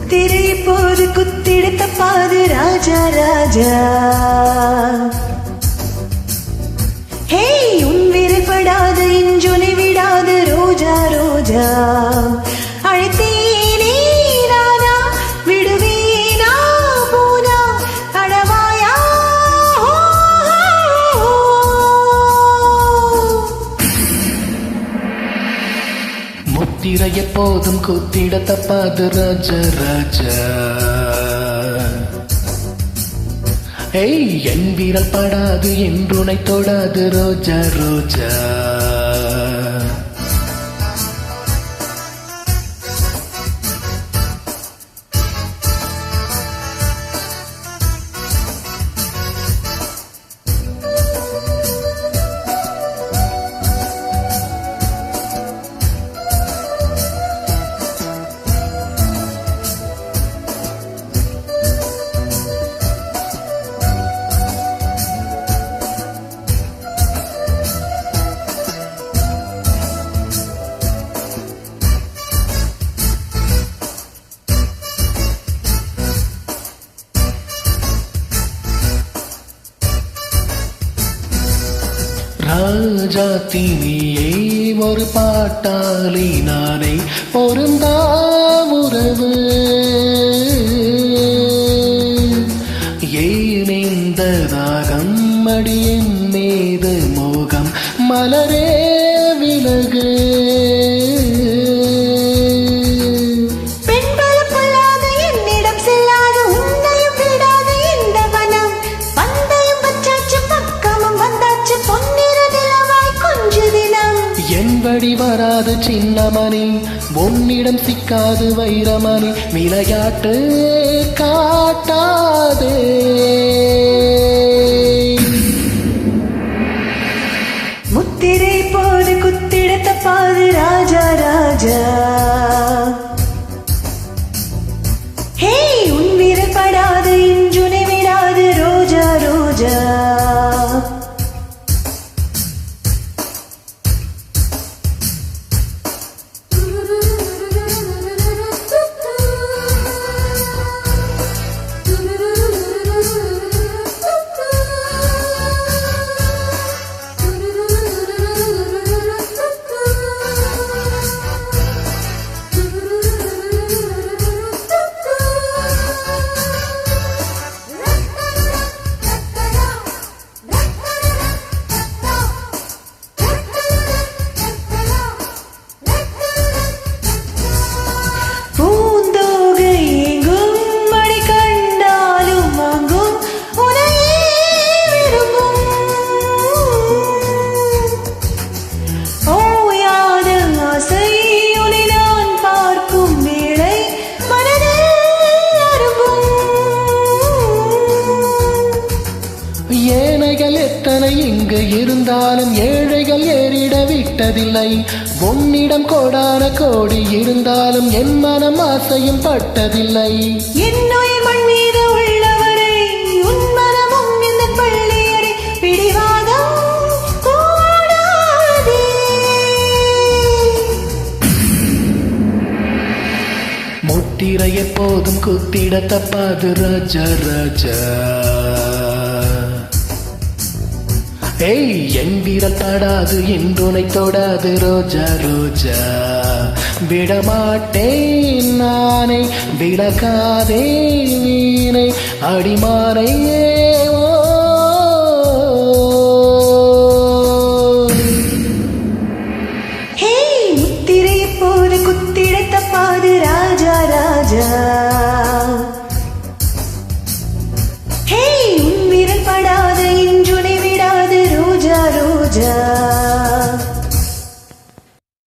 முத்திரை போது குத்திட தப்பாது ராஜா ராஜா. ஹே உன் விரைப்படாது இன்றுனை விடாது ரோஜா ரோஜா. அழைத்தேனே நானா விடுவேனா போனா அடவாயா. முத்திரை எப்போதும் குத்திட தப்பாது ராஜா ராஜா. ஏய் என் வீரல் படாது என்றுனை தொடாது ரோஜா ரோஜா. ராஜாத்தி நீயே ஒரு பாட்டாளி நானே பொருந்தா உறவு. ஏன் இந்த தாகம் அடியின் மீது மோகம் மலரே விலகு. என்படி வராது சின்னமணி உன்னிடம் சிக்காது வைரமணி. விளையாட்டு காட்டாதே. முத்திரை போது குத்திட தப்பாது ராஜா ராஜா. ஹே உன் விரைப்படாது இன்றுனை விடாது ரோஜா ரோஜா. ஏனைகள் எத்தனை இங்கு இருந்தாலும் ஏழைகள் ஏறிட விட்டதில்லை. உன்னிடம் கோடான கோடி இருந்தாலும் என் மனம் ஆசையும் பட்டதில்லை. என்னுயிர் மண் மீது உள்ளவரை உன் மனமும் இந்த பள்ளியறை பிடிவாதம் கூடாதே. முத்திரை எப்போதும் குத்திட தப்பாது ராஜா ராஜா. ஏய் என் வீரல் படாது என்றுனை தொடாது ரோஜா ரோஜா. விடமாட்டேன் நானே விலகாதே வீணை அடிமானை.